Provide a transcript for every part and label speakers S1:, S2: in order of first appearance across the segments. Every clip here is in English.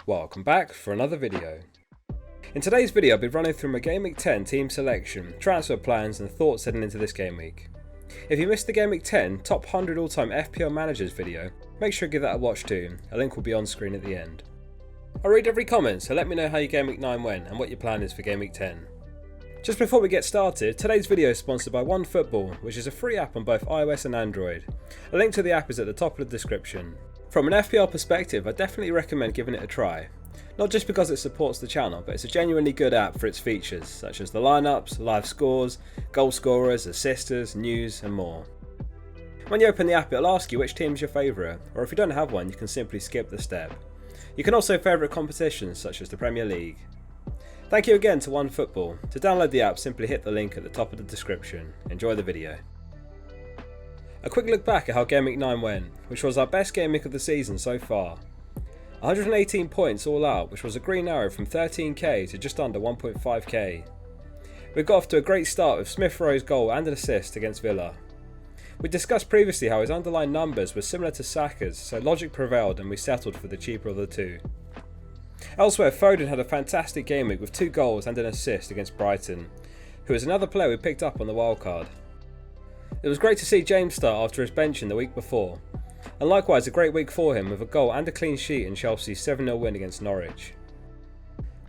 S1: Welcome back for another video. In today's video I'll be running through my Gameweek 10 team selection, transfer plans and thoughts heading into this game week. If you missed the Gameweek 10 top 100 all-time FPL managers video, make sure to give that a watch too, a link will be on screen at the end. I'll read every comment, so let me know how your Gameweek 9 went and what your plan is for Gameweek 10. Just before we get started, today's video is sponsored by OneFootball, which is a free app on both iOS and Android. A link to the app is at the top of the description. From an FPL perspective, I definitely recommend giving it a try. Not just because it supports the channel, but it's a genuinely good app for its features, such as the lineups, live scores, goal scorers, assisters, news and more. When you open the app it'll ask you which team is your favourite, or if you don't have one you can simply skip the step. You can also favourite competitions such as the Premier League. Thank you again to OneFootball. To download the app simply hit the link at the top of the description. Enjoy the video. A quick look back at how Gameweek 9 went, which was our best game week of the season so far. 118 points all out, which was a green arrow from 13k to just under 1.5k. We got off to a great start with Smith Rowe's goal and an assist against Villa. We discussed previously how his underlying numbers were similar to Saka's, so logic prevailed and we settled for the cheaper of the two. Elsewhere, Foden had a fantastic game week with 2 goals and an assist against Brighton, who is another player we picked up on the wildcard. It was great to see James start after his benching the week before, and likewise a great week for him with a goal and a clean sheet in Chelsea's 7-0 win against Norwich.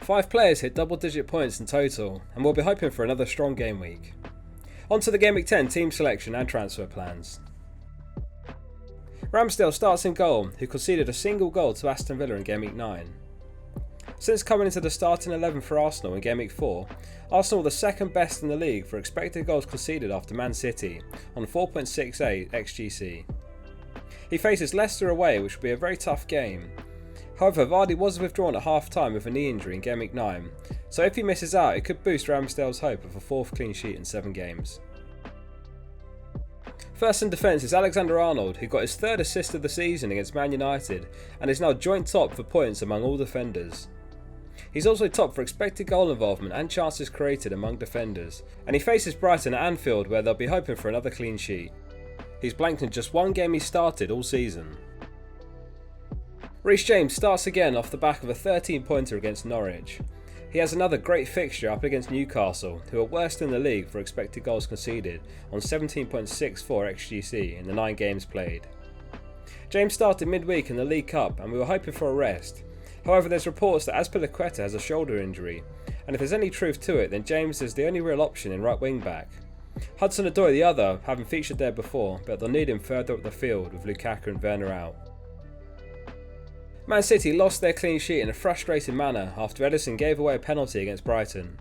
S1: 5 players hit double-digit points in total, and we'll be hoping for another strong game week. On to the Gameweek 10 team selection and transfer plans. Ramsdale starts in goal, who conceded a single goal to Aston Villa in Gameweek 9. Since coming into the starting 11 for Arsenal in Gameweek 4, Arsenal were the second best in the league for expected goals conceded after Man City, on 4.68 XGC. He faces Leicester away, which will be a very tough game. However, Vardy was withdrawn at half-time with a knee injury in Gameweek 9, so if he misses out it could boost Ramsdale's hope of a 4th clean sheet in 7 games. First in defence is Alexander-Arnold, who got his 3rd assist of the season against Man United and is now joint top for points among all defenders. He's also top for expected goal involvement and chances created among defenders, and he faces Brighton at Anfield where they'll be hoping for another clean sheet. He's blanked in just 1 game he started all season. Reece James starts again off the back of a 13-pointer against Norwich. He has another great fixture up against Newcastle, who are worst in the league for expected goals conceded on 17.64 XGC in the 9 games played. James started midweek in the League Cup and we were hoping for a rest. However, there's reports that Fplfocal has a shoulder injury, and if there's any truth to it then James is the only real option in right wing back. Hudson-Odoi the other, having featured there before, but they'll need him further up the field with Lukaku and Werner out. Man City lost their clean sheet in a frustrating manner after Ederson gave away a penalty against Brighton.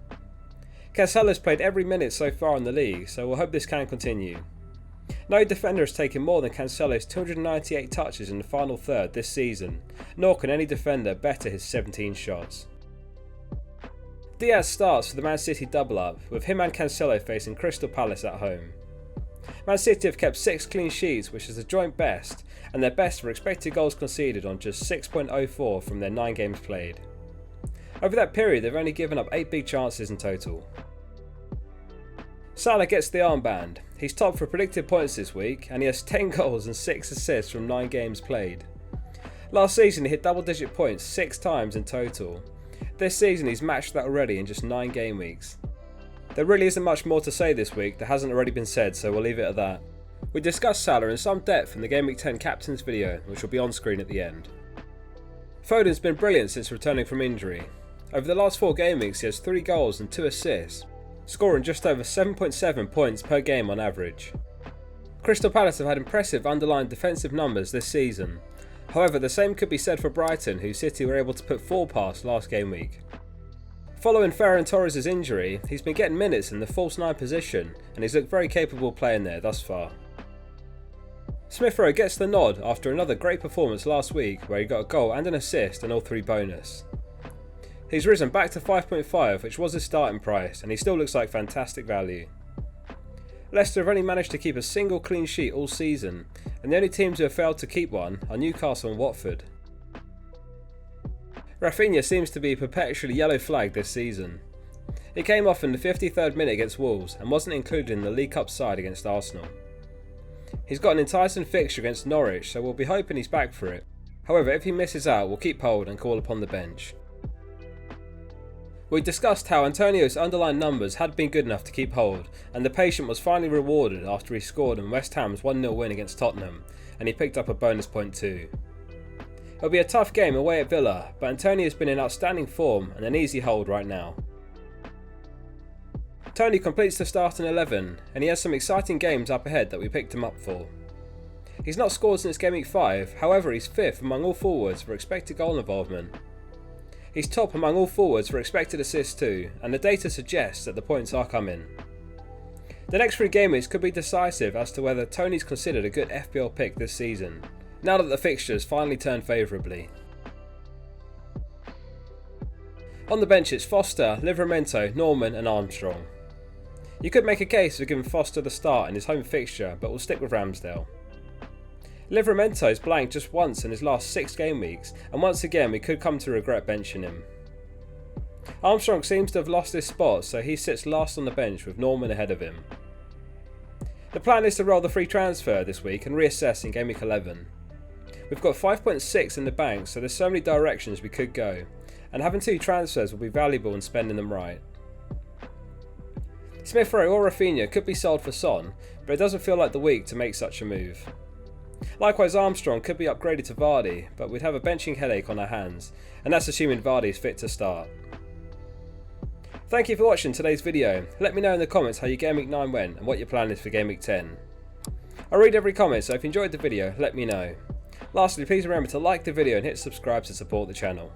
S1: Cancelo's played every minute so far in the league, so we'll hope this can continue. No defender has taken more than Cancelo's 298 touches in the final third this season, nor can any defender better his 17 shots. Diaz starts for the Man City double-up, with him and Cancelo facing Crystal Palace at home. Man City have kept 6 clean sheets, which is the joint best, and their best for expected goals conceded on just 6.04 from their 9 games played. Over that period they've only given up 8 big chances in total. Salah gets the armband. He's top for predicted points this week, and he has 10 goals and 6 assists from 9 games played. Last season he hit double-digit points 6 times in total. This season he's matched that already in just 9 game weeks. There really isn't much more to say this week that hasn't already been said, so we'll leave it at that. We discussed Salah in some depth in the Gameweek 10 captains video, which will be on screen at the end. Foden's been brilliant since returning from injury. Over the last 4 game weeks he has 3 goals and 2 assists, scoring just over 7.7 points per game on average. Crystal Palace have had impressive underlying defensive numbers this season. However, the same could be said for Brighton, who City were able to put 4 past last game week. Following Ferran Torres' injury, he's been getting minutes in the false 9 position and he's looked very capable playing there thus far. Smith Rowe gets the nod after another great performance last week where he got a goal and an assist and all 3 bonus. He's risen back to 5.5, which was his starting price, and he still looks like fantastic value. Leicester have only managed to keep a single clean sheet all season, and the only teams who have failed to keep one are Newcastle and Watford. Rafinha seems to be perpetually yellow flagged this season. He came off in the 53rd minute against Wolves and wasn't included in the League Cup side against Arsenal. He's got an enticing fixture against Norwich, so we'll be hoping he's back for it. However, if he misses out, we'll keep hold and call upon the bench. We discussed how Antonio's underlying numbers had been good enough to keep hold, and the patient was finally rewarded after he scored in West Ham's 1-0 win against Tottenham, and he picked up a bonus point too. It'll be a tough game away at Villa, but Antonio's been in outstanding form and an easy hold right now. Tony completes the starting 11, and he has some exciting games up ahead that we picked him up for. He's not scored since Gameweek 5, however he's 5th among all forwards for expected goal involvement. He's top among all forwards for expected assists too, and the data suggests that the points are coming. The next 3 game weeks could be decisive as to whether Tony's considered a good FPL pick this season, now that the fixtures finally turned favourably. On the bench it's Foster, Livramento, Norman and Armstrong. You could make a case for giving Foster the start in his home fixture, but we'll stick with Ramsdale. Livramento's blanked just once in his last 6 game weeks, and once again we could come to regret benching him. Armstrong seems to have lost his spot, so he sits last on the bench with Norman ahead of him. The plan is to roll the free transfer this week and reassess in Game Week 11. We've got 5.6 in the bank, so there's so many directions we could go, and having 2 transfers will be valuable in spending them right. Smith Rowe or Rafinha could be sold for Son, but it doesn't feel like the week to make such a move. Likewise, Armstrong could be upgraded to Vardy, but we'd have a benching headache on our hands, and that's assuming Vardy is fit to start. Thank you for watching today's video. Let me know in the comments how your Game Week 9 went and what your plan is for Game Week 10. I read every comment, so if you enjoyed the video, let me know. Lastly, please remember to like the video and hit subscribe to support the channel.